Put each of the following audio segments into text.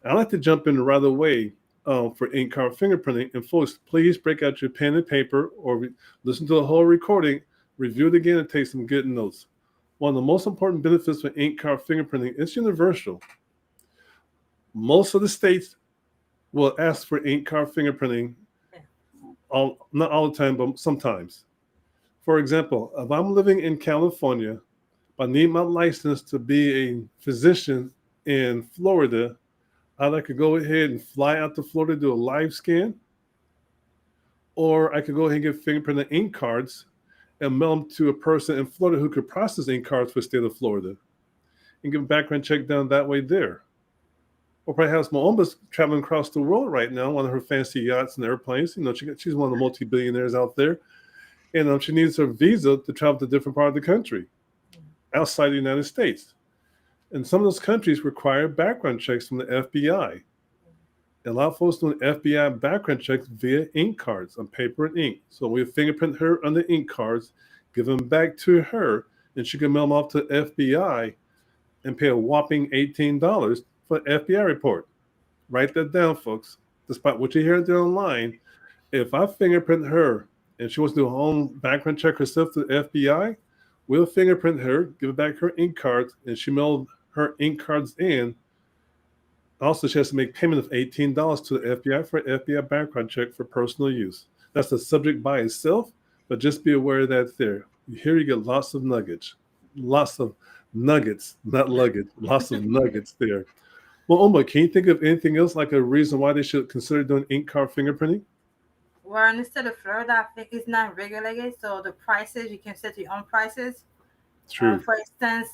I like to jump in right away for ink card fingerprinting. And folks, please break out your pen and paper or listen to the whole recording, review it again, and take some good notes. One of the most important benefits of ink card fingerprinting is universal. Most of the states will ask for ink card fingerprinting, not all the time, but sometimes. For example, if I'm living in California, I need my license to be a physician in Florida, I could go ahead and fly out to Florida, do a live scan, or I could go ahead and get fingerprinted ink cards and mail them to a person in Florida who could process ink cards for the state of Florida and give a background check done that way there. Or perhaps Maoumba's traveling across the world right now, one of her fancy yachts and airplanes. She's one of the multi-billionaires out there. And she needs her visa to travel to a different part of the country outside the United States. And some of those countries require background checks from the FBI. And a lot of folks doing FBI background checks via ink cards on paper and ink. So we fingerprint her on the ink cards, give them back to her, and she can mail them off to the FBI and pay a whopping $18 for an FBI report. Write that down, folks. Despite what you hear there online, if I fingerprint her and she wants to do a home background check herself to the FBI, we'll fingerprint her, give back her ink cards, and she mailed her ink cards in. Also, she has to make payment of $18 to the FBI for an FBI background check for personal use. That's the subject by itself, but just be aware of that there. Here you get lots of nuggets. Lots of nuggets, not luggage. Lots of nuggets there. Well, Uma, can you think of anything else like a reason why they should consider doing ink card fingerprinting? Well, in the state of Florida, I think it's not regulated, so the prices, you can set your own prices. True. For instance,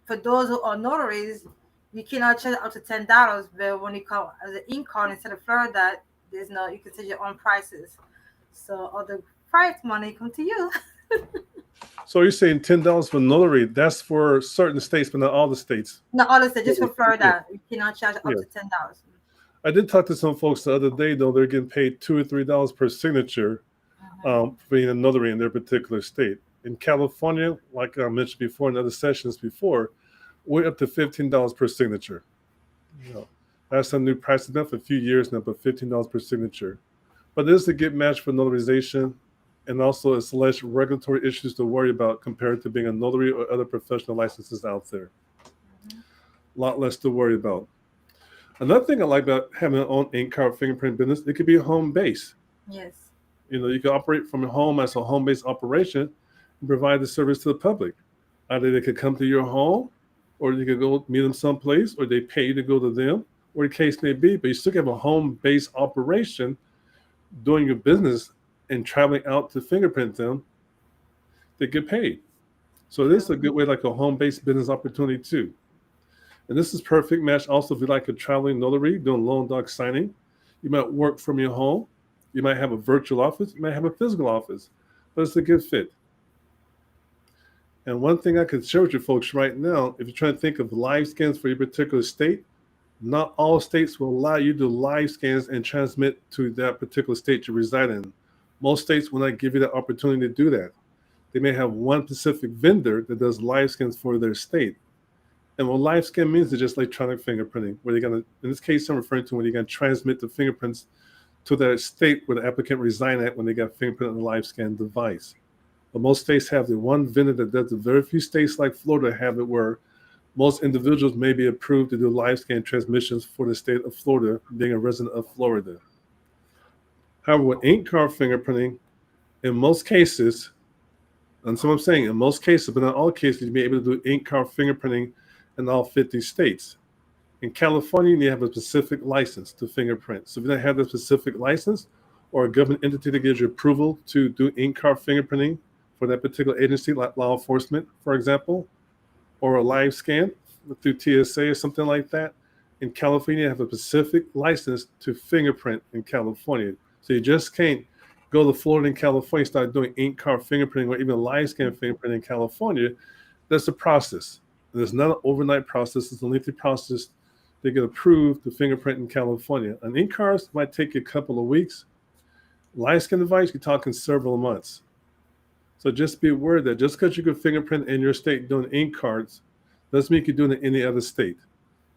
for those who are notaries, you cannot charge up to $10, but when you come as an ink card instead of Florida, you can set your own prices. So all the price money come to you. So you're saying $10 for notary? That's for certain states, but not all the states. Not all the states, just for Florida, you cannot charge up to $10. I did talk to some folks the other day, though. They're getting paid $2 or $3 per signature for being a notary in their particular state. In California, like I mentioned before in other sessions before, we're up to $15 per signature. That's a new price. It's been for a few years now, but $15 per signature. But this is a good match for notarization, and also it's less regulatory issues to worry about compared to being a notary or other professional licenses out there. A lot less to worry about. Another thing I like about having an own ink card fingerprint business, it could be a home base. Yes. You can operate from your home as a home-based operation and provide the service to the public. Either they could come to your home, or you could go meet them someplace, or they pay you to go to them, or the case may be, but you still have a home-based operation doing your business and traveling out to fingerprint them, they get paid. So this is a good way, like a home-based business opportunity too. And this is perfect match also if you like a traveling notary doing loan doc signing. You might work from your home. You might have a virtual office. You might have a physical office. But it's a good fit. And one thing I could share with you folks right now, if you're trying to think of live scans for your particular state, not all states will allow you to do live scans and transmit to that particular state you reside in. Most states will not give you the opportunity to do that. They may have one specific vendor that does live scans for their state. And what live scan means is just electronic fingerprinting, where you're going to, in this case, I'm referring to when you're going to transmit the fingerprints to the state where the applicant resides at when they got fingerprint on the live scan device. But most states have the one vendor that does it. Very few states like Florida have it where most individuals may be approved to do live scan transmissions for the state of Florida, being a resident of Florida. However, with ink card fingerprinting, in most cases, and so I'm saying in most cases, but not all cases, you'll be able to do ink card fingerprinting in all 50 states. In California, you have a specific license to fingerprint. So if you don't have the specific license or a government entity that gives you approval to do ink card fingerprinting for that particular agency, like law enforcement, for example, or a live scan through TSA or something like that, in California, you have a specific license to fingerprint in California. So you just can't go to Florida and California, start doing ink card fingerprinting or even live scan fingerprinting in California. That's a process. It's not an overnight process. It's a lengthy process to get approved to fingerprint in California. An ink card might take you a couple of weeks. Live scan device, you're talking several months. So just be aware that just because you can fingerprint in your state doing ink cards doesn't mean you can do it in any other state.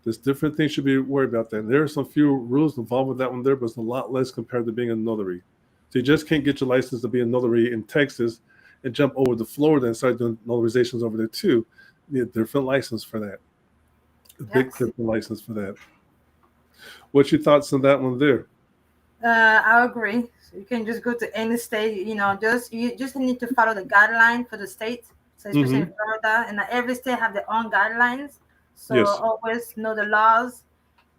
There's different things you should be worried about that. And there are some few rules involved with that one there, but it's a lot less compared to being a notary. So you just can't get your license to be a notary in Texas and jump over to Florida and start doing notarizations over there too. You need a different license for that. A big Yes. different license for that. What's your thoughts on that one there? I agree. So you can just go to any state, you just need to follow the guideline for the state. So especially Mm-hmm. in Florida, and every state have their own guidelines. So Yes, always know the laws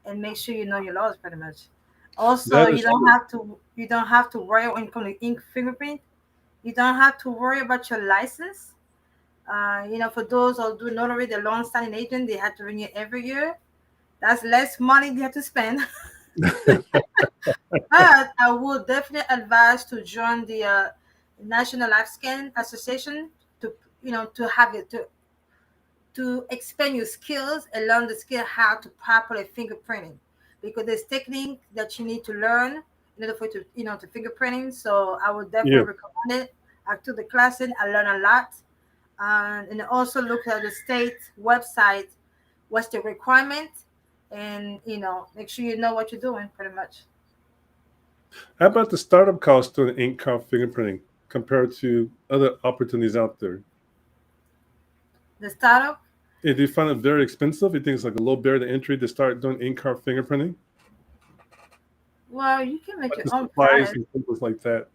and make sure you know your laws pretty much. Also, that is true. you don't have to worry when it comes to ink fingerprint. You don't have to worry about your license. For those who do notary, the long-standing agent, they have to renew every year. That's less money they have to spend. But I would definitely advise to join the National Life Scan Association to to have it to expand your skills and learn the skill how to properly fingerprinting, because there's technique that you need to learn in order for you to to fingerprinting. So I would Yeah, definitely recommend it. I took the class and I learned a lot, and also look at the state website, what's the requirement, and make sure you know what you're doing pretty much. how about the startup cost doing ink card fingerprinting compared to other opportunities out there? The startup. Do you find it very expensive? You think it's like a low barrier to entry to start doing ink card fingerprinting? Well, you can make Like your the own supplies price. and things like that.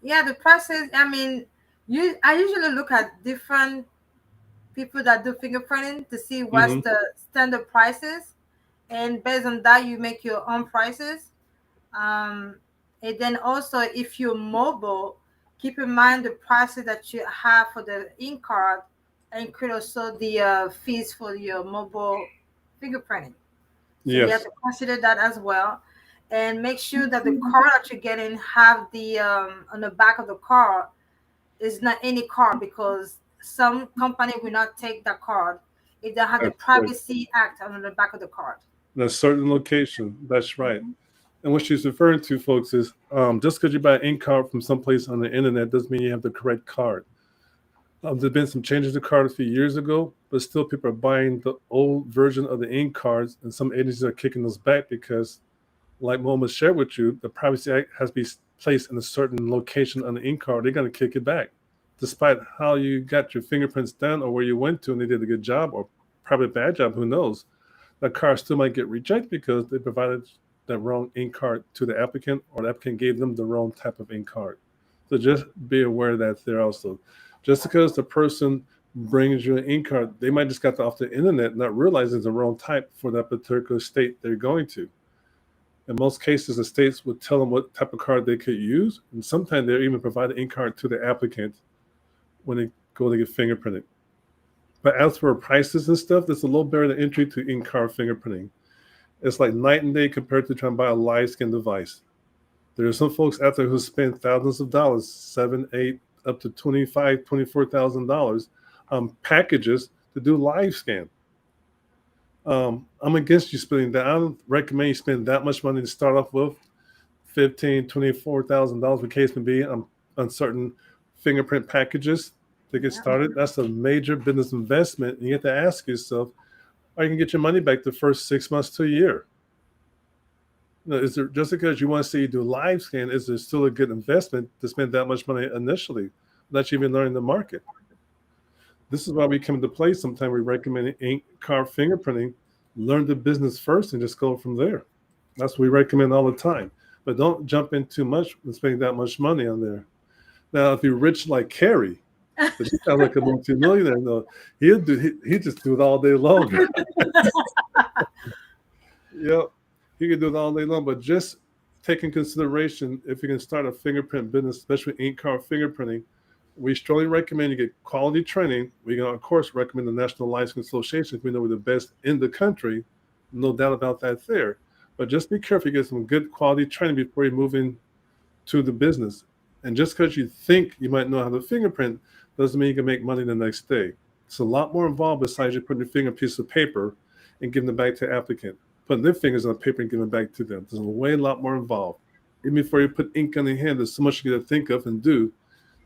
Yeah, the prices. I mean, I usually look at different people that do fingerprinting to see what's Mm-hmm. the standard prices, and based on that, you make your own prices. Um, and then also, if you're mobile, keep in mind the prices that you have for the ink card, include also the fees for your mobile fingerprinting. So you have Yes, to consider that as well, and make sure that the card that you're getting have the on the back of the card is not any card, because some company will not take that card if they have the that's right. Privacy Act on the back of the card. In a certain location. That's right. And what she's referring to, folks, is just because you buy an ink card from someplace on the internet doesn't mean you have the correct card. There's been some changes to card a few years ago, but still people are buying the old version of the ink cards, and some agencies are kicking those back because, like Maoumba shared with you, the Privacy Act has to be placed in a certain location on the ink card. They're going to kick it back, despite how you got your fingerprints done or where you went to and they did a good job or probably a bad job. Who knows? That card still might get rejected because they provided the wrong ink card to the applicant, or the applicant gave them the wrong type of ink card. So just be aware of that there also. Just because the person brings you an ink card, they might just got that off the internet, not realizing it's the wrong type for that particular state they're going to. In most cases, the states would tell them what type of card they could use, and sometimes they even provide an ink card to the applicant when they go to get fingerprinted. But as for prices and stuff, there's a low barrier to entry to ink card fingerprinting. It's like night and day compared to trying to buy a live scan device. There are some folks out there who spend thousands of dollars, seven, eight, up to $24,000 on packages to do live scan. I'm against you spending that. I don't recommend you spend that much money to start off with, $24,000, the case may be, on certain fingerprint packages to get Yeah. started. That's a major business investment. And you have to ask yourself, are you going to get your money back the first 6 months to a year? Is there, just because you want to see you do live scan, is there still a good investment to spend that much money initially without you even learning the market? This is why we come into play. Sometimes we recommend ink card fingerprinting. Learn the business first and just go from there. That's what we recommend all the time. But don't jump in too much and spending that much money on there. Now, if you're rich like Carey, but he sounds like a multi-millionaire. No, he just do it all day long. Yep, he can do it all day long. But just take in consideration, if you can start a fingerprint business, especially ink card fingerprinting, we strongly recommend you get quality training. We can, of course, recommend the National License Association. We know we're the best in the country, no doubt about that there. But just be careful, you get some good quality training before you move into the business. And just because you think you might know how to fingerprint doesn't mean you can make money the next day. It's a lot more involved besides you putting your finger on a piece of paper and giving it back to the applicant. Putting their fingers on the paper and giving it back to them. There's a lot more involved. Even before you put ink on your hand, there's so much you got to think of and do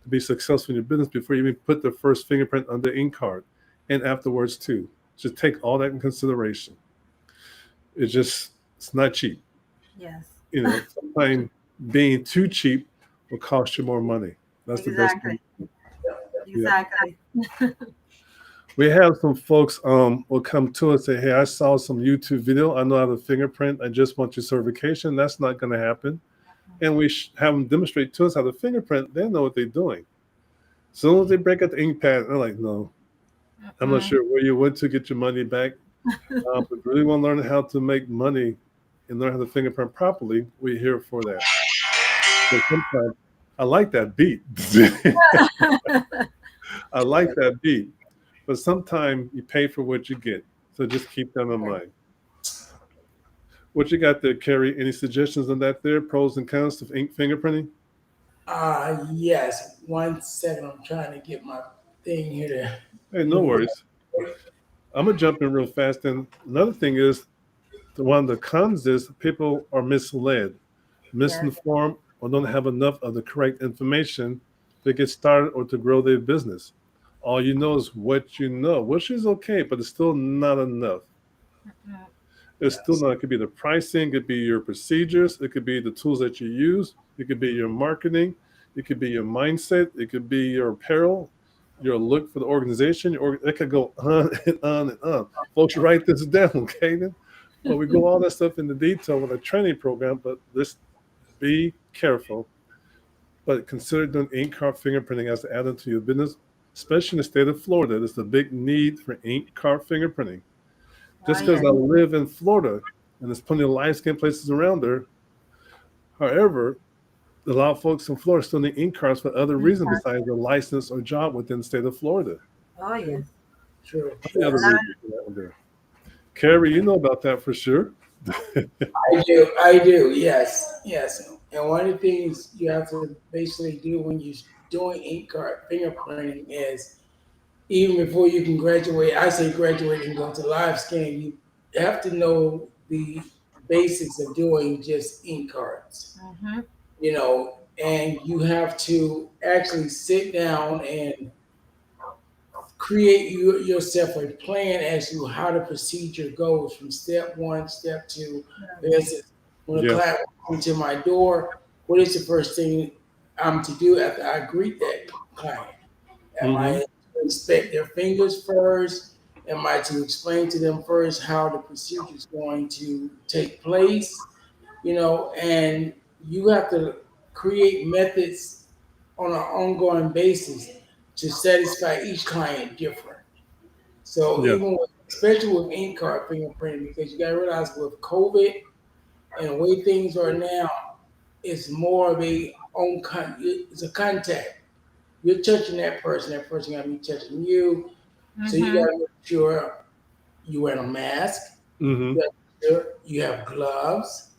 to be successful in your business before you even put the first fingerprint on the ink card, and afterwards too. Just take all that in consideration. It's not cheap. Yes. Sometimes being too cheap will cost you more money. That's the best thing. Exactly. Yeah. Exactly. We have some folks will come to us and say, hey, I saw some YouTube video. I know how to fingerprint. I just want your certification. That's not going to happen. And we have them demonstrate to us how to fingerprint. They know what they're doing. As soon as they break out the ink pad, they're like, no, I'm not Mm-mm. sure where you went to get your money back. But if you really want to learn how to make money and learn how to fingerprint properly, we're here for that. But sometimes I like that beat. I like that beat. But sometimes you pay for what you get. So just keep that in Yeah. mind. What you got there, Carey? Any suggestions on that there? Pros and cons of ink fingerprinting? Yes. 1 second. I'm trying to get my thing here to Hey, no look worries. at. I'm gonna jump in real fast. And another thing is, one of the cons is people are misled, Yes. misinformed, or don't have enough of the correct information to get started or to grow their business. All you know is what you know, which is okay, but it's still not enough. Mm-mm. It's still Yes. not. It could be the pricing, it could be your procedures, it could be the tools that you use, it could be your marketing, it could be your mindset, it could be your apparel, your look for the organization. It could go on and on and on. Folks, write this down, okay? Then, well, we go all that stuff into detail with a training program, but let's be careful. But consider doing ink card fingerprinting as an add-on to your business, especially in the state of Florida. There's a big need for ink card fingerprinting. Oh, Just because yes. I live in Florida and there's plenty of light skin places around there. However, a lot of folks in Florida still need ink cards for other reasons besides their license or job within the state of Florida. Oh, yes. True. Plenty other A lot. Yes. reasons for that one there. Carrie, you know about that for sure. I do. I do. Yes. Yes. And one of the things you have to basically do when you're doing ink card fingerprinting is even before you can graduate, I say graduate and go to live scan, you have to know the basics of doing just ink cards, Mm-hmm. and you have to actually sit down and create yourself a plan as to how the procedure goes from step one, step two. For instance, when a Yes. client walks into my door, what is the first thing I'm to do after I greet that client? Am Mm-hmm. I to inspect their fingers first? Am I to explain to them first how the procedure is going to take place? And you have to create methods on an ongoing basis to satisfy each client different. So Yeah. especially with ink card fingerprinting, because you got to realize with COVID and the way things are now, it's more of it's a contact. You're touching that person got to be touching you. So you got Mm-hmm. to make sure you wear a mask, Mm-hmm. you got to make sure you have gloves,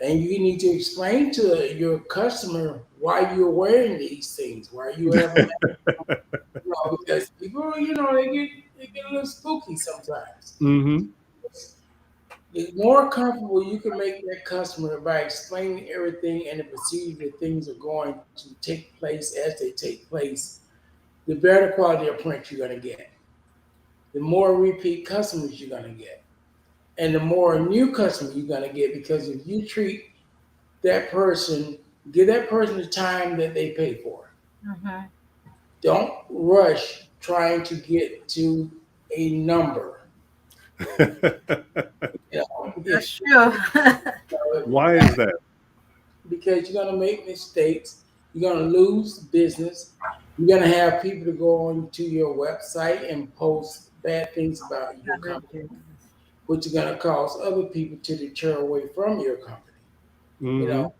and you need to explain to your customer why you're wearing these things, why you have a mask, because people, they get a little spooky sometimes. Mm-hmm. The more comfortable you can make that customer by explaining everything and the procedure that things are going to take place as they take place, the better quality of print you're going to get. The more repeat customers you're going to get. And the more new customers you're going to get, because if you treat that person, give that person the time that they pay for. Mm-hmm. Don't rush trying to get to a number. If That's true. Why is that? because you're going to make mistakes, you're going to lose business, you're going to have people to go onto your website and post bad things about your company, which is going to cause other people to deter away from your company. You Mm-hmm. know,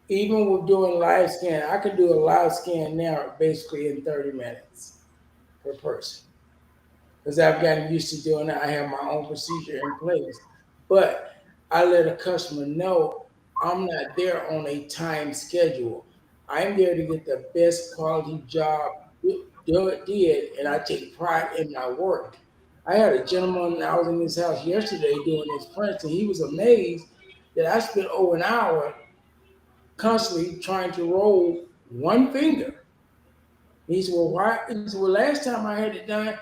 even with doing live scan, I can do a live scan now basically in 30 minutes per person because I've gotten used to doing it. I have my own procedure in place, but I let a customer know I'm not there on a time schedule. I'm there to get the best quality job did, and I take pride in my work. I had a gentleman, I was in his house yesterday doing his prints, and he was amazed that I spent over an hour constantly trying to roll one finger. He said, well, why? He said, well, last time I had it done,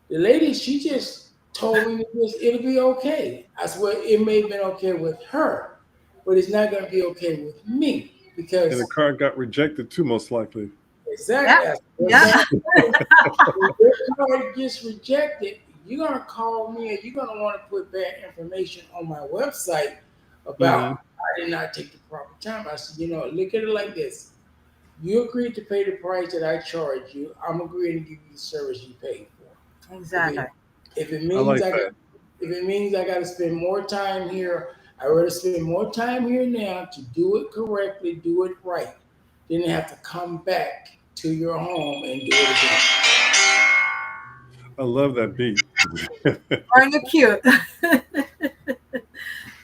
the lady, she just told me it'll be okay. I swear it may have been okay with her, but it's not going to be okay with me because And the card got rejected too, most likely. exactly. Yeah. When your card gets rejected, you're gonna call me and you're gonna want to put bad information on my website about I did not take the proper time. I said, look at it like this. You agreed to pay the price that I charge you. I'm agreeing to give you the service you paid for. Exactly. If it I means like I that. if it means I got to spend more time here, I rather spend more time here now to do it correctly, do it right, than have to come back to your home and do it again. I love that beat. Aren't you cute?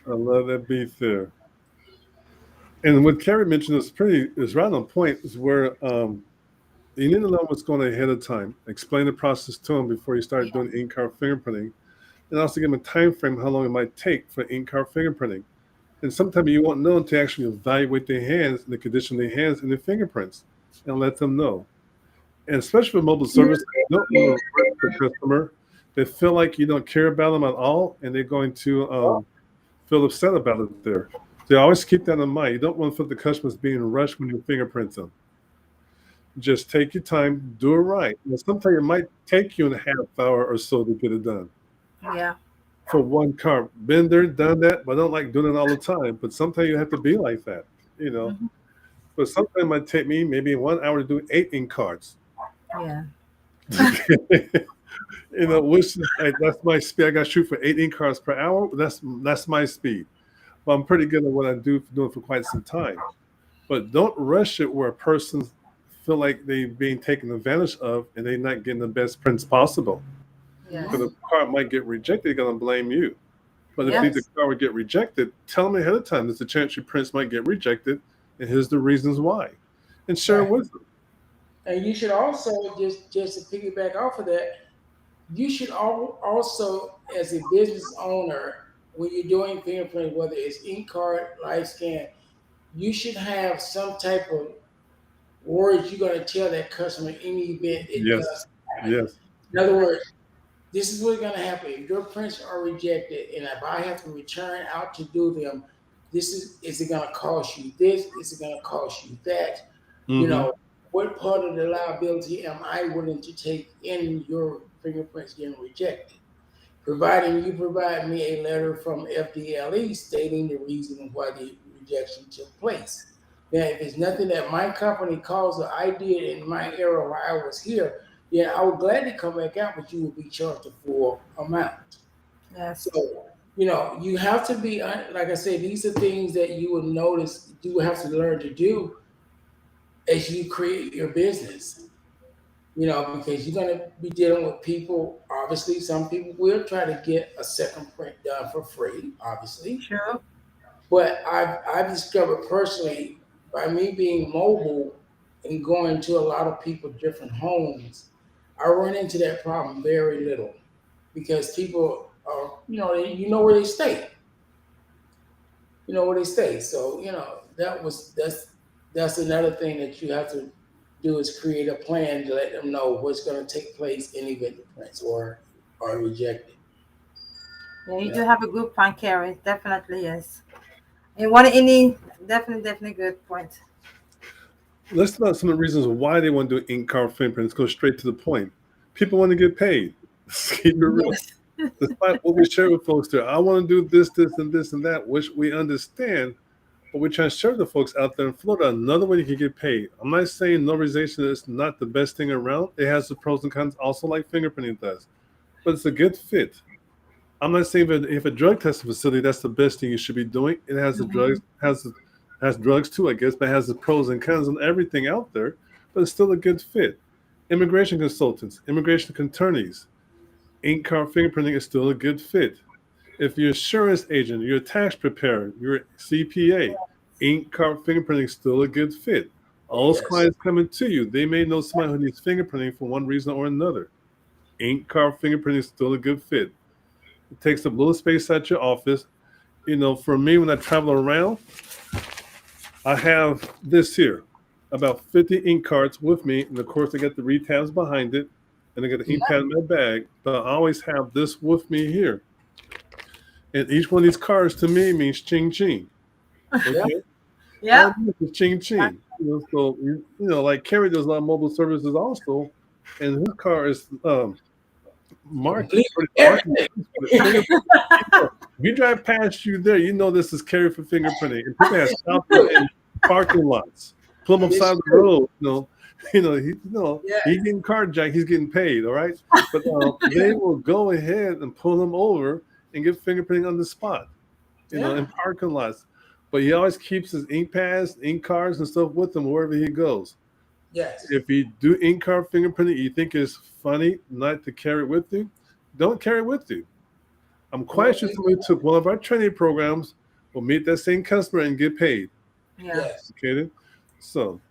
I love that beat there. And what Carey mentioned is right on point. Is where you need to know what's going on ahead of time. Explain the process to them before you start doing ink card fingerprinting, and also give them a time frame how long it might take for ink card fingerprinting. And sometimes you won't know until actually evaluate their hands and the condition of their hands and their fingerprints, and let them know. And especially with mobile service, you don't want to hurt the customer. They feel like you don't care about them at all, and they're going to feel upset about it there. So always keep that in mind. You don't want to feel the customers being rushed when you fingerprint them. Just take your time, do it right. And sometimes it might take you a half hour or so to get it done. Yeah. For one card. Been there, done that, but I don't like doing it all the time. But sometimes you have to be like that, But sometimes it might take me maybe 1 hour to do 8 ink cards. Yeah. Which is, that's my speed. I got to shoot for 8 ink cards per hour. But that's my speed. But I'm pretty good at what I do for doing for quite some time. But don't rush it where a person feel like they're being taken advantage of and they're not getting the best prints possible. Yeah. Because the card might get rejected, they're going to blame you. But if the card would get rejected, tell them ahead of time there's a chance your prints might get rejected, and here's the reasons why. And share it with them. And you should also, just to piggyback off of that, you should also, as a business owner, when you're doing fingerprinting, whether it's ink card, live scan, you should have some type of words you're going to tell that customer in any event it does happen. Yes. In other words, this is what's going to happen. If your prints are rejected and if I have to return out to do them, is it going to cost you this? Is it going to cost you that? What part of the liability am I willing to take in your fingerprints getting rejected? Providing you provide me a letter from FDLE stating the reason why the rejection took place. Now, if it's nothing that my company calls or I did in my era while I was here, then I would gladly come back out, but you will be charged a full amount. Yes. So, you have to be, like I said, these are things that you will notice, you will have to learn to do as you create your business. Because you're going to be dealing with people. Obviously, some people will try to get a second print done for free, obviously. Sure. But I've discovered personally, by me being mobile and going to a lot of people, different homes, I run into that problem very little because people are, where they stay. So, that's another thing that you have to do is create a plan to let them know what's going to take place in event the prints are rejected. Yeah, you do have a good point, Carey. Definitely, yes. And what any definitely good point. Let's talk about some of the reasons why they want to do ink card fingerprinting. Let's go straight to the point. People want to get paid. Keep it real. Yes. Despite what we share with folks there, I want to do this, and this, and that, which we understand. But we're trying to share the folks out there in Florida another way you can get paid. I'm not saying notarization is not the best thing around. It has the pros and cons, also like fingerprinting does. But it's a good fit. I'm not saying if a drug testing facility, that's the best thing you should be doing. It has the drugs, has drugs too, I guess, but it has the pros and cons and everything out there. But it's still a good fit. Immigration consultants, immigration attorneys, ink card fingerprinting is still a good fit. If you're an insurance agent, you're a tax preparer, you're a CPA, ink card fingerprinting is still a good fit. All those clients coming to you, they may know somebody who needs fingerprinting for one reason or another. Ink card fingerprinting is still a good fit. It takes up a little space at your office. For me, when I travel around, I have this here, about 50 ink cards with me, and of course I got the retabs behind it. and I got an ink pad in my bag, but I always have this with me here. And each one of these cards to me means ching ching. Okay. Yeah. All it is ching ching. So like Carey does a lot of mobile services also, and his car is marked. Everything. If you drive past you there, you know this is Carey for fingerprinting. And people have stopped there in parking lots, pull them upside the road. He's getting carjacked. He's getting paid. All right, but they will go ahead and pull him over and get fingerprinting on the spot. In parking lots. But he always keeps his ink pads, ink cards, and stuff with him wherever he goes. Yes. If you do ink card fingerprinting, you think it's funny not to carry it with you, don't carry it with you. I'm quite sure somebody took one of our training programs, will meet that same customer and get paid. Yeah. Yes. Okay, then? So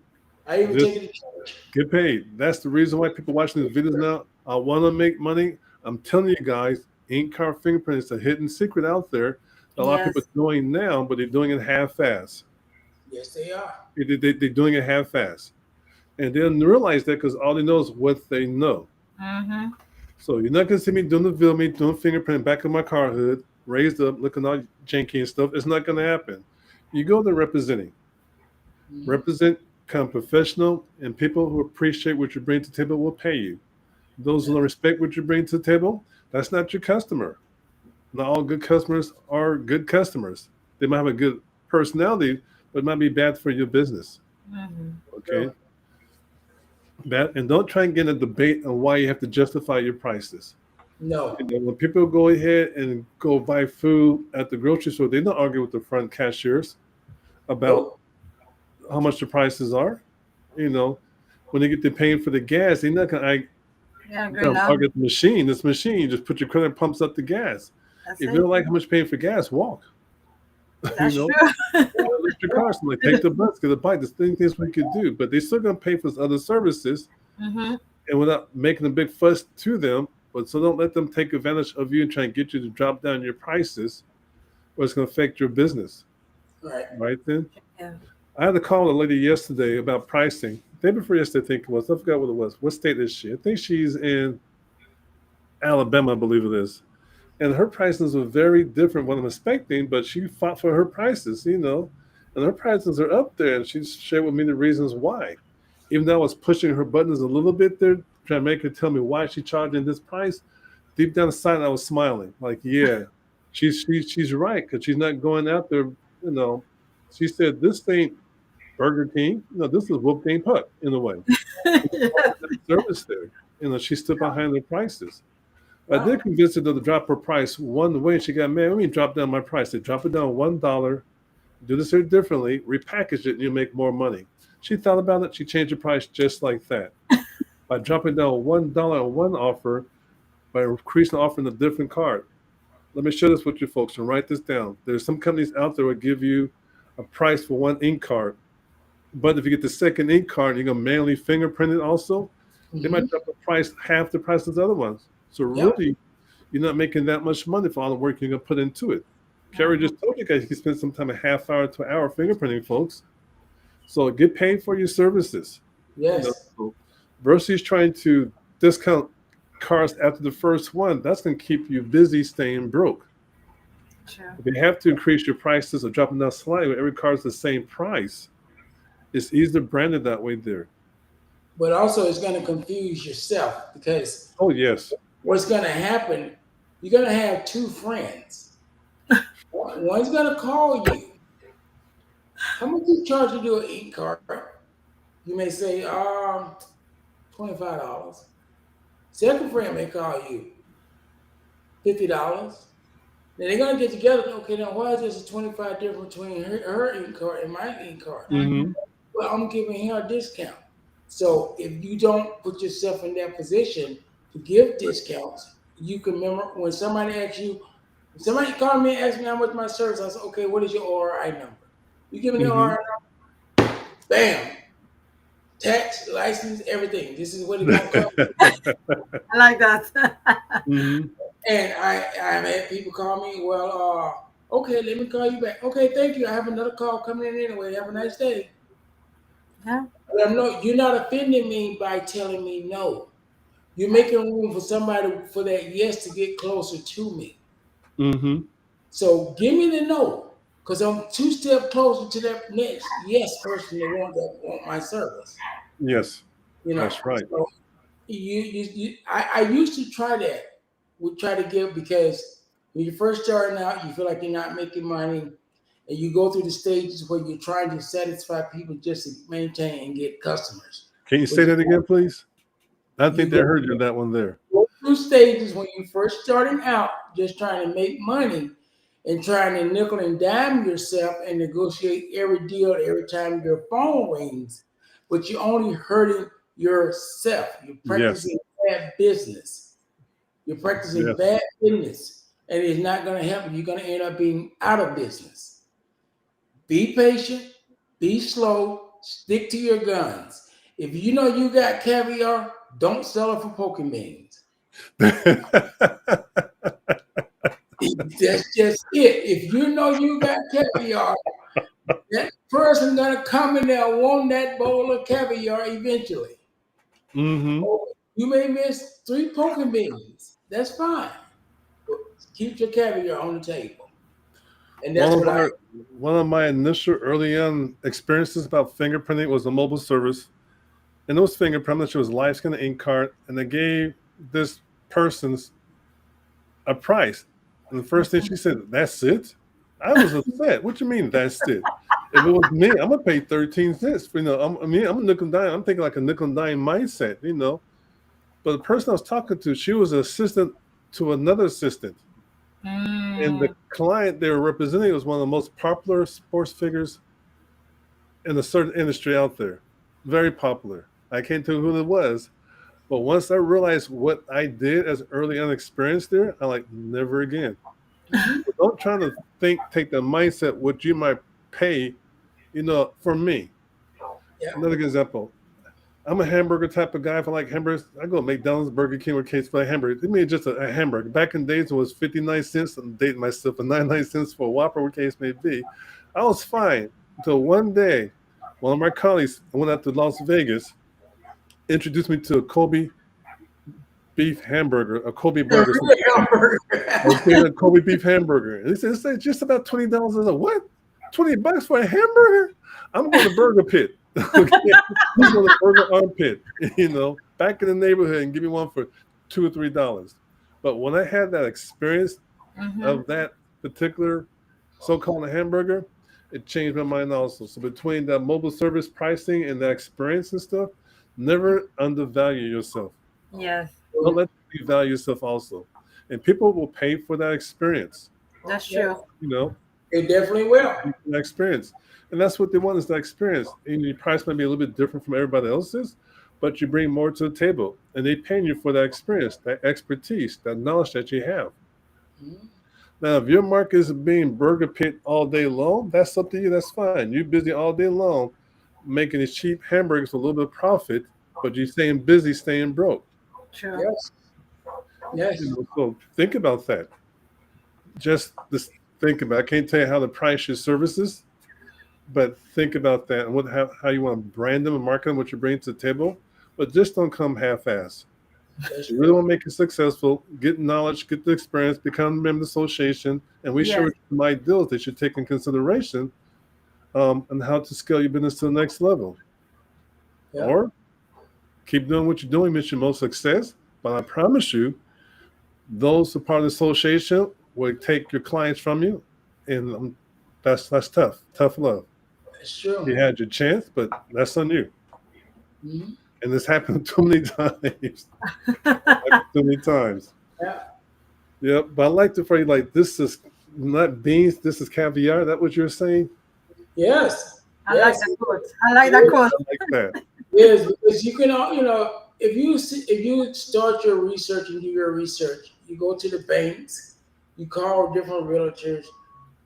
I even take it to church. Get paid. That's the reason why people watching these videos now. I want to make money. I'm telling you guys, ink card fingerprinting is a hidden secret out there. A lot of people are doing now, but they're doing it half-assed. Yes, they are. They're doing it half-assed. And they don't realize that because all they know is what they know. Mm-hmm. So you're not going to see me doing the film, doing fingerprint back of my car hood, raised up, looking all janky and stuff. It's not going to happen. You go there representing. Mm-hmm. Represent, become professional, and people who appreciate what you bring to the table will pay you. Those who don't respect what you bring to the table, that's not your customer. Not all good customers are good customers. They might have a good personality, but it might be bad for your business. Mm-hmm. Okay? And don't try and get in a debate on why you have to justify your prices. No. When people go ahead and go buy food at the grocery store, they don't argue with the front cashiers about how much the prices are. When they get to paying for the gas, they're not going to argue the machine. This machine, you just put your credit, pumps up the gas. If you don't like how much paying for gas, walk. That's true. Lift your car, so take the bus, get a bike. There's things we could do, but they're still going to pay for other services, and without making a big fuss to them. But so don't let them take advantage of you and try and get you to drop down your prices, or it's going to affect your business. Right then. Yeah. I had to call a lady yesterday about pricing. The day before yesterday, I think it was. I forgot what it was. What state is she? I think she's in Alabama, I believe it is. And her prices were very different what I'm expecting, but she fought for her prices, and her prices are up there. And she shared with me the reasons why. Even though I was pushing her buttons a little bit there, trying to make her tell me why she's charging this price, deep down inside I was smiling. Like, yeah, she's right, because she's not going out there, She said, this ain't Burger King. This is Wolfgang Puck, in a way. Service there. She stood behind the prices. I did convince her to drop her price one way. She got mad. Let me drop down my price. They drop it down $1. Do this here differently. Repackage it, and you make more money. She thought about it. She changed the price just like that. By dropping down $1 on one offer, by increasing the offer in a different card. Let me share this with you folks and write this down. There's some companies out there that give you a price for one ink card. But if you get the second ink card, you're going to manually fingerprint it also. They might drop the price, half the price of the other ones. So really, you're not making that much money for all the work you're going to put into it. Carey just told you guys you can spend some time, a half hour to an hour fingerprinting, folks. So get paid for your services. Yes. Versus trying to discount cars after the first one, that's going to keep you busy staying broke. Sure. If you have to increase your prices or drop them down slightly, when every car is the same price, it's easier branded that way there. But also it's going to confuse yourself because what's going to happen, you're going to have two friends. One's going to call you. How much you charge to do an ink card? You may say, $25. Second friend may call you $50. Then they're going to get together. Okay, now why is there a 25 difference between her ink card and my ink card? Mm-hmm. Well, I'm giving her a discount. So if you don't put yourself in that position to give discounts, you can remember when somebody asks you, if somebody called me and asked me how much my service, I said, okay, what is your ORI number? You give me the ORI number, bam, tax, license, everything. This is what it's going to cost. I like that. Mm-hmm. And I've had people call me, well, okay, let me call you back. Okay, thank you. I have another call coming in anyway. Have a nice day. Yeah. No, you're not offending me by telling me no. You're making room for somebody for that yes to get closer to me. Mm-hmm. So give me the no, because I'm 2 steps closer to that next yes person that want my service. Yes, You know, that's right. so I used to try that. We try to give because when you're first starting out, you feel like you're not making money, and you go through the stages where you're trying to satisfy people just to maintain and get customers. Can you But say that again, please? I you think they go, heard you in that one there. go through stages when you first starting out, just trying to make money and trying to nickel and dime yourself and negotiate every deal every time your phone rings, but you're only hurting yourself. You're Yes, practicing bad business. You're practicing yes. bad business, and it's not going to help you. You're going to end up being out of business. Be patient, be slow, stick to your guns. If you know you got caviar, don't sell it for poking beans. That's just it. If you know you got caviar, that person gonna come in there and want that bowl of caviar eventually. Mm-hmm. Oh, you may miss 3 poking beans. That's fine. But keep your caviar on the table. And One that's of what I our one of my initial early on experiences about fingerprinting was a mobile service. And those fingerprinting, it was live scan ink card, and they gave this person's a price. And the first thing she said, "That's it." I was upset. What you mean that's it? If it was me, I'm gonna pay 13 cents. I'm a nickel and dime. I'm thinking like a nickel and dime mindset. But the person I was talking to, she was an assistant to another assistant. And the Mm. client they were representing was one of the most popular sports figures in a certain industry out there. Very popular. I can't tell you who it was. But once I realized what I did as early on experience there, I'm like, never again. Mhm. But don't try to take the mindset what you might pay, for me. Yeah. Another good example. I'm a hamburger type of guy. If I like hamburgers, I go to McDonald's, Burger King, or case for a hamburger. Give me just a hamburger. Back in days, it was 59 cents. I'm dating myself, for 99 cents for a Whopper, what case may be. I was fine until one day, one of my colleagues went out to Las Vegas, introduced me to a Kobe beef hamburger, a Kobe burger. Okay, a Kobe beef hamburger. And he said, it's just about $20. I was like, what? $20 for a hamburger? I'm going to Burger Pit. Okay. He's going to Burger Armpit, back in the neighborhood and give me one for $2 or $3. But when I had that experience Mm-hmm. of that particular so-called hamburger, it changed my mind also. So between that mobile service pricing and that experience and stuff, never undervalue yourself. Yes, Don't let you value yourself also. And people will pay for that experience, that's Yeah, true. you know, they definitely will. that experience. And that's what they want is that experience. And your price might be a little bit different from everybody else's, but you bring more to the table. And they pay you for that experience, that expertise, that knowledge that you have. Mhm. Now, if your market is being burger pit all day long, that's up to you. That's fine. You're busy all day long making these cheap hamburgers for a little bit of profit, but you're staying busy, staying broke. True. Yes. Yes. So think about that. Just think about it. I can't tell you how to price your services, but think about that and how you want to brand them and market them, what you bring to the table. But just don't come half-ass. That's You really true. want to make it successful, get knowledge, get the experience, become a member of the association, and we share Yes. with you some ideas that you take in consideration on how to scale your business to the next level. Yeah. Or keep doing what you're doing, miss your most success. But I promise you, those who are part of the association will take your clients from you, and that's tough love. That's You true. had your chance, but that's on you. Mhm. And this happened too many times. Too many times. Yeah. Yep. But I like to phrase like this is not beans, this is caviar. That what you're saying? Yes. I like Yes. that quote. I like that quote. I like that. Yes, because you can, if you start your research and do your research, you go to the banks, you call different realtors,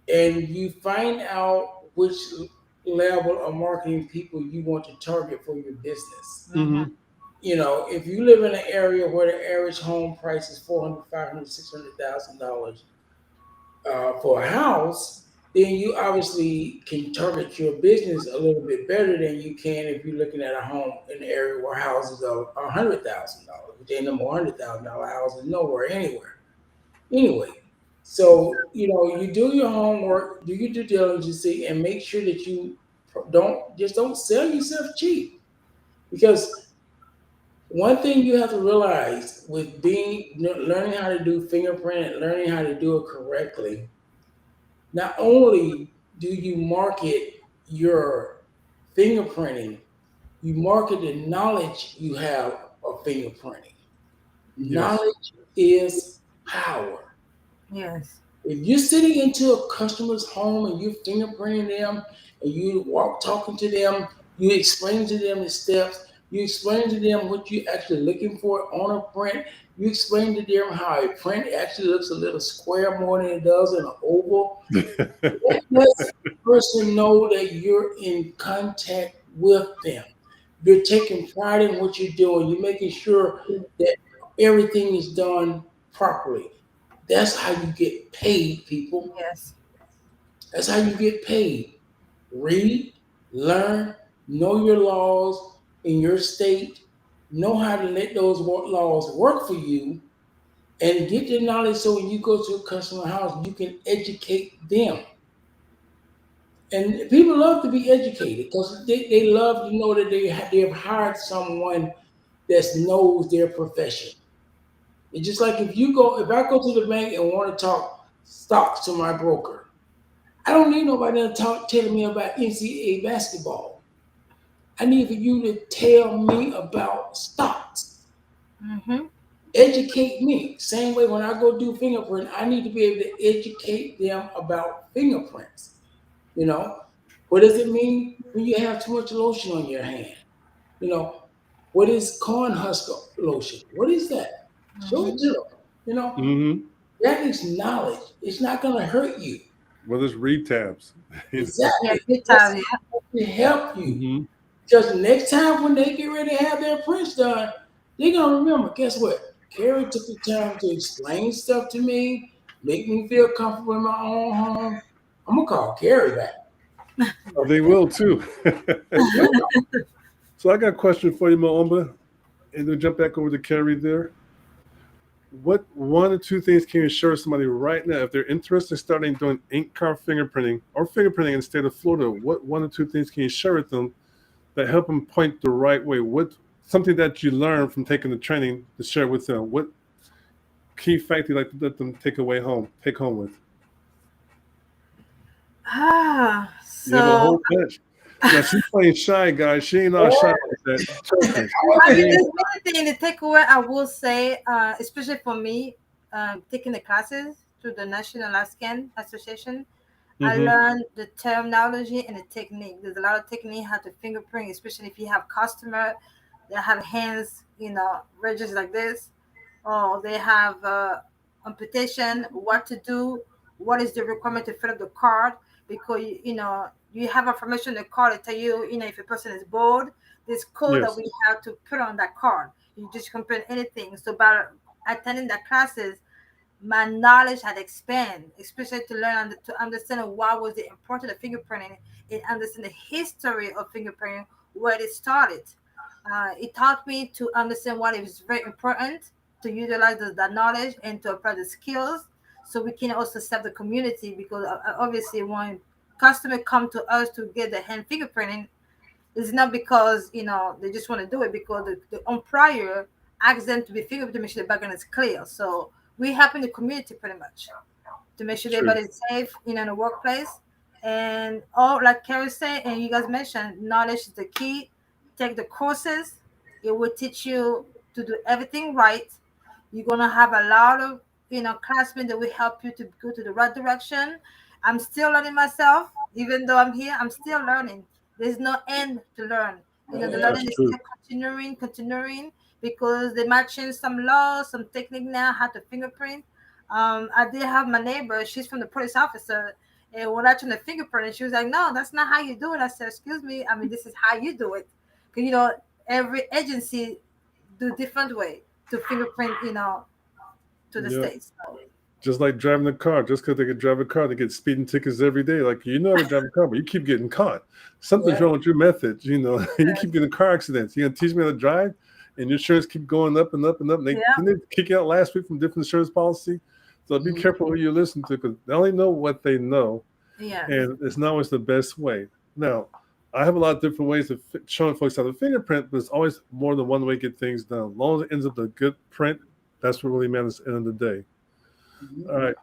and you find out which level of marketing people you want to target for your business. Mm-hmm. Mm-hmm. If you live in an area where the average home price is 400, 500, $600,000 for a house, then you obviously can target your business a little bit better than you can if you're looking at a home in the area where houses are $100,000. Which ain't no more $100,000 houses nowhere anywhere. Anyway, so you do your homework, do your due diligence, and make sure that you don't sell yourself cheap. Because one thing you have to realize with learning how to do fingerprint, learning how to do it correctly, not only do you market your fingerprinting, you market the knowledge you have of fingerprinting. Yes. Knowledge is power. Yes. If you're sitting into a customer's home and you're fingerprinting them and you talking to them, you explain to them the steps, you explain to them what you're actually looking for on a print, you explain to them how a print actually looks a little square more than it does in an oval. Let the person know that you're in contact with them. You're taking pride in what you're doing. You're making sure that everything is done properly. That's how you get paid, people. Yes. That's how you get paid. Read, learn, know your laws in your state, know how to let those laws work for you, and get the knowledge so when you go to a customer house, you can educate them. And people love to be educated because they love to know that they have hired someone that knows their profession. It's just like if I go to the bank and want to talk stocks to my broker, I don't need nobody to telling me about NCAA basketball. I need for you to tell me about stocks. Mm-hmm. Educate me. Same way when I go do fingerprint, I need to be able to educate them about fingerprints. What does it mean when you have too much lotion on your hand? What is corn husk lotion? What is that? Show it Mm-hmm. to them. Mm-hmm. That is knowledge. It's not going to hurt you. Well, there's read tabs. Yeah, Exactly. good That's time. Yeah. to help you. Mm-hmm. Because next time when they get ready to have their prints done, they're going to remember, guess what? Carey took the time to explain stuff to me, make me feel comfortable in my own home. I'm going to call Carey back. They will too. So I got a question for you, Maoumba, and we'll jump back over to Carey there. What one or two things can you assure somebody right now if they're interested in starting doing ink card fingerprinting or fingerprinting in the state of Florida? What one or two things can you share with them that help them point the right way? What something that you learned from taking the training to share with them? What key fact you like to let them take home with? You have a So whole bunch. Now she's playing shy, guys. She ain't all shy like that. Trust me. I mean, there's many things. The takeaway I will say, especially for me, taking the classes through the National Alaskan Association, I Mm-hmm. learned the terminology and the technique. There's a lot of technique how to fingerprint, especially if you have customer that have hands, ridges like this, or they have amputation. What to do? What is the requirement to fill up the card? Because you have information in the card that tell you, if a person is bored, this code that Yes. we have to put on that card. You just can print anything. So by attending the classes, my knowledge had expanded, especially to learn to understand what was the importance of fingerprinting and understand the history of fingerprinting, where it started. It taught me to understand what is very important to utilize that knowledge and to apply the skills so we can also serve the community because obviously when customers come to us to get the hand fingerprinting, it's not because they just want to do it because the employer asked them to be fingerprinted to make sure the background is clear. So we help in the community pretty much to make sure True. everybody's safe, in the workplace. And all like Carey said, and you guys mentioned, knowledge is the key. Take the courses; it will teach you to do everything right. You're gonna have a lot of classmates that will help you to go to the right direction. I'm still learning myself, even though I'm here. I'm still learning. There's no end to learn. The That's learning is true. still continuing because they might change some laws, some technique now, how to fingerprint. I did have my neighbor. She's from the police officer, and when I turned the fingerprint, she was like, "No, that's not how you do it." I said, "Excuse me. I mean, this is how you do it." Because every agency do different way to fingerprint. To the Yeah. states. So, Just like driving a car, just because they can drive a car, they get speeding tickets every day. Like, you know how to drive a car, but you keep getting caught. Something's wrong with your method. You know, you keep getting car accidents. You gonna teach me how to drive, and your insurance keep going up and up and up. And didn't they kick you out last week from different insurance policy? So be careful who you listen to, because they only know what they know. Yeah. And it's not always the best way. Now, I have a lot of different ways of showing folks how to fingerprint, but it's always more than one way to get things done. As long as it ends up a good print, that's what really matters at the end of the day. All right.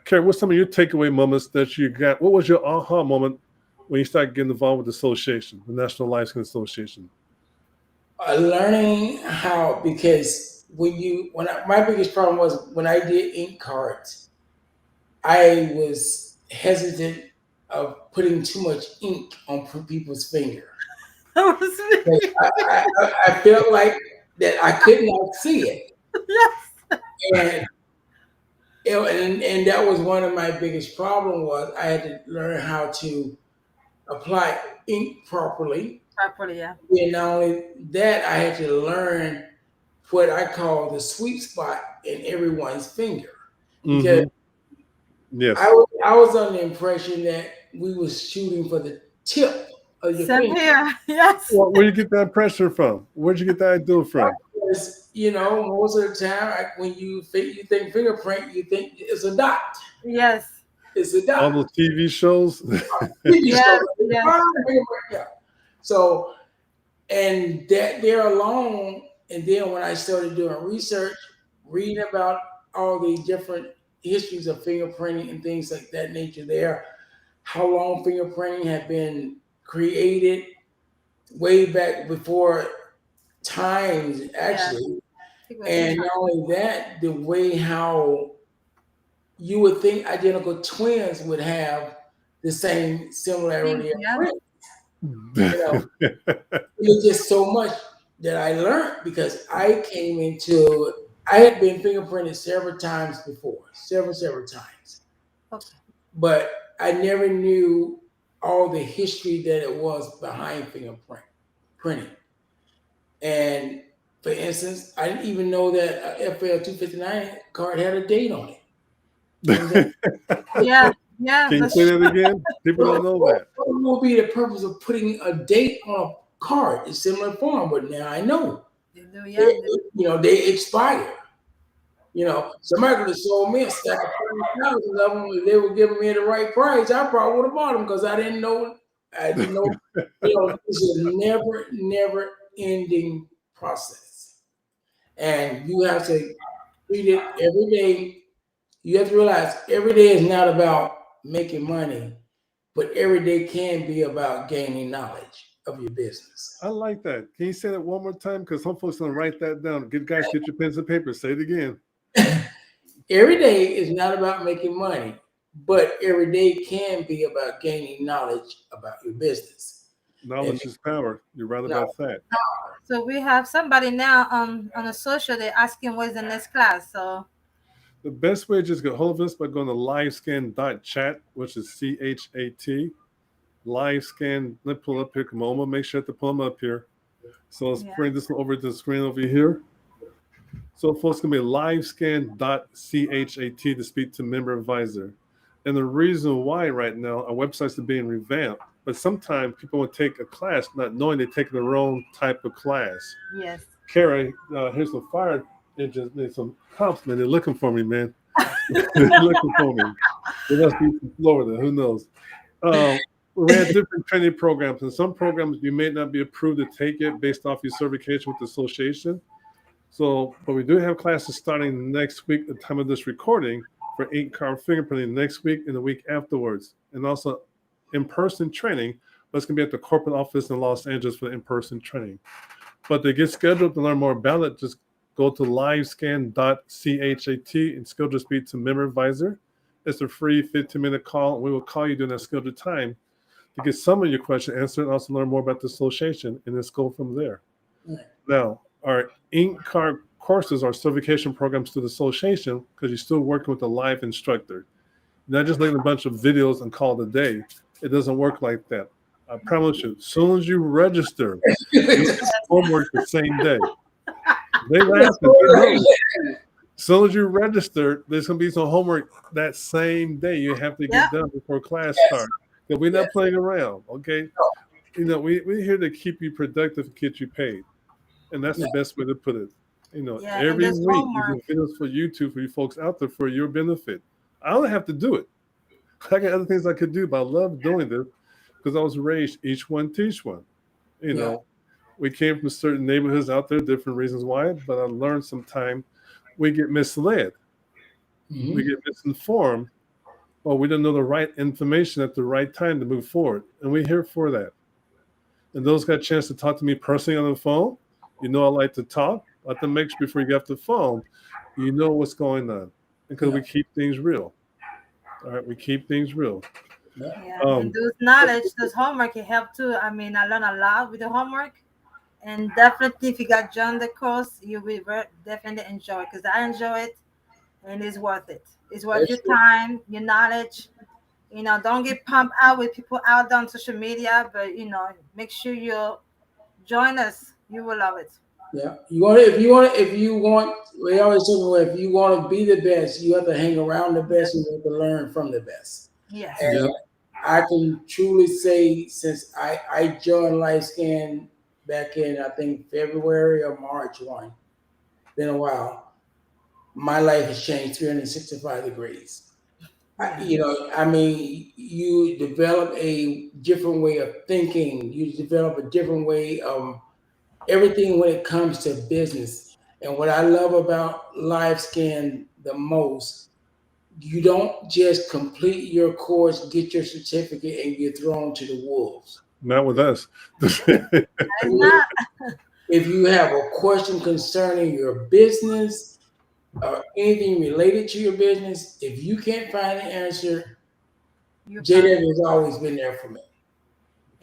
Carey, what's some of your takeaway moments that you got? What was your aha moment when you started getting involved with the association, the National Live Scan Association? Learning how, because my biggest problem was when I did ink cards, I was hesitant of putting too much ink on people's finger. I felt like that I could not see it. Yes. And that was one of my biggest problems. Was I had to learn how to apply ink properly. Yeah. And not only that, I had to learn what I call the sweet spot in everyone's finger. Because yes, I was under the impression that we were shooting for the tip of your Same finger. here. Yes. Well, where you get that pressure from? Where'd you get that idea from? Because, most of the time, when you think fingerprint, you think it's a dot. Yes. It's a dot. All those TV shows. Yes. Yeah. So, and that there alone, and then when I started doing research, reading about all the different histories of fingerprinting and things like that nature there, how long fingerprinting had been created way back before times, actually. And not only that, the way how you would think identical twins would have the same similarity of print. It was just so much that I learned, because I had been fingerprinted several times before, several times. Okay. But I never knew all the history that it was behind printing. And for instance, I didn't even know that a FL 259 card had a date on it. Yeah. Can you say that again? People don't know that. What will be the purpose of putting a date on a card in similar form? But now I know. They expire. Somebody could have sold me a stack of 30,000 of them. If they were giving me the right price, I probably would have bought them, because I didn't know. It's a never ending process. And you have to treat it every day. You have to realize every day is not about making money, but every day can be about gaining knowledge of your business. I like that. Can you say that one more time? Because some folks don't write that down. Get your pens and paper. Say it again. Every day is not about making money, but every day can be about gaining knowledge about your business. Knowledge is power. You're right about that. So we have somebody now on the social. They're asking where's the next class. So the best way to just get hold of us by going to livescan.chat, which is CHAT. Livescan. Let's pull up here. Maoumba, make sure to pull them up here. So let's bring this one over to the screen over here. So folks, going to be livescan.chat to speak to member advisor. And the reason why right now our websites are being revamped, but sometimes people will take a class not knowing they're taking the wrong type of class. Yes. Carey, here's some fire engines, some cops, man. They're looking for me, man. They're looking for me. They must be from Florida. Who knows? We have different training programs, and some programs you may not be approved to take it based off your certification with the association. So, but we do have classes starting next week at the time of this recording for Ink Card Fingerprinting next week and the week afterwards, and also in-person training. But it's going to be at the corporate office in Los Angeles for the in-person training. But to get scheduled to learn more about it, just go to livescan.chat and schedule to speak to member advisor. It's a free 15-minute call, and we will call you during that scheduled time to get some of your questions answered and also learn more about the association, and let's go from there. Now, our Ink Card courses are certification programs to the association, because you're still working with a live instructor. Not just leaving a bunch of videos and call it a day. It doesn't work like that. I promise you, as soon as you register, you get homework the same day. They laugh. As soon as you register, there's gonna be some homework that same day you have to Yeah. get done before class Yes. starts. Because we're not Yes. playing around, okay? No. You know, we're here to keep you productive and get you paid. And that's the Yeah. best way to put it. You know, Yeah, and every there's week we homework. do videos for YouTube for you folks out there for your benefit. I don't have to do it. I got other things I could do, but I love doing this because I was raised each one teach one. You Yeah. know, we came from certain neighborhoods out there, different reasons why, but I learned sometime we get misled, Mhm. we get misinformed, or we don't know the right information at the right time to move forward. And we're here for that. And those got a chance to talk to me personally on the phone. You know, I like to talk. I like to make sure before you get off the phone, you know what's going on because we Yeah. keep things real. All right, we keep things real. Yeah. Yeah, and those knowledge, those homework, it help too. I mean, I learned a lot with the homework, and definitely if you got joined the course, you will definitely enjoy it because I enjoy it, and it's worth it. It's worth That's your true. time, your knowledge. You know, don't get pumped out with people out there on social media, but you know, make sure you join us. You will love it. Yeah. If you want, we always say, well, if you want to be the best, you have to hang around the best and you have to learn from the best. Yes. And Yep. I can truly say, since I joined LifeScan back in, I think, February or March 1, been a while, my life has changed 365 degrees. Yeah. You know, I mean, you develop a different way of thinking, you develop a different way of everything when it comes to business. And what I love about LiveScan the most, you don't just complete your course, get your certificate, and get thrown to the wolves. Not with us. It's not. If you have a question concerning your business or anything related to your business, if you can't find the answer, You find JDev has always been there for me.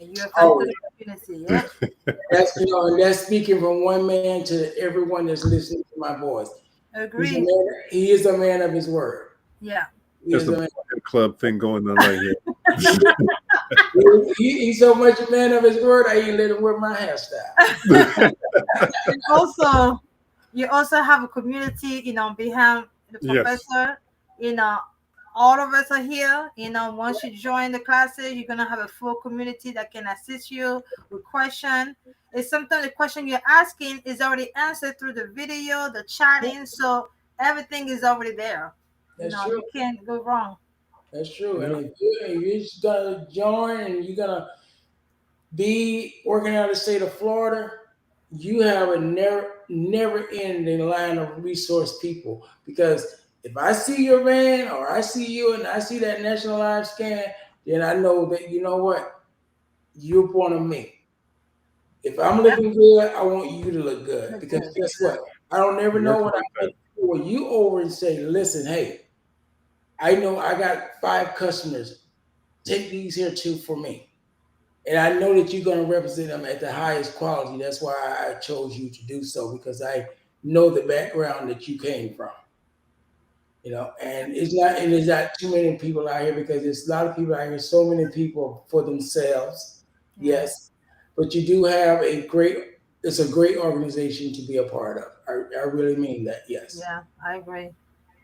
and you find Always. the community. Yep. That's and that's speaking from one man to everyone that's listening to my voice. Agree. He is a man of his word. Yeah. He There's is a a man. club thing going on right here. He's so much a man of his word. I ain't let him wear my hairstyle. And also, you also have a community, you know, behind the Yes. professor. You know, all of us are here. You know, once you join the classes, you're gonna have a full community that can assist you with question. It's sometimes the question you're asking is already answered through the video, the chatting, so everything is already there. You That's know, true. you can't go wrong. That's true. Yep. And if you're just gonna join and you're gonna be working out of the state of Florida, you have a never ending line of resource people. Because if I see your van or I see you and I see that national live scan, then I know that you know what, you're one of me. If I'm looking good, I want you to look good. Look Because good. guess what? I don't never know Work when I like can that. pull you over and say, listen, hey, I know I got 5 customers. Take these here 2 for me. And I know that you're going to represent them at the highest quality. That's why I chose you to do so, because I know the background that you came from. You know, and there's not too many people out here, because there's a lot of people out here, so many people for themselves. Yeah. Yes. But you do have it's a great organization to be a part of. I really mean that. Yes. Yeah, I agree.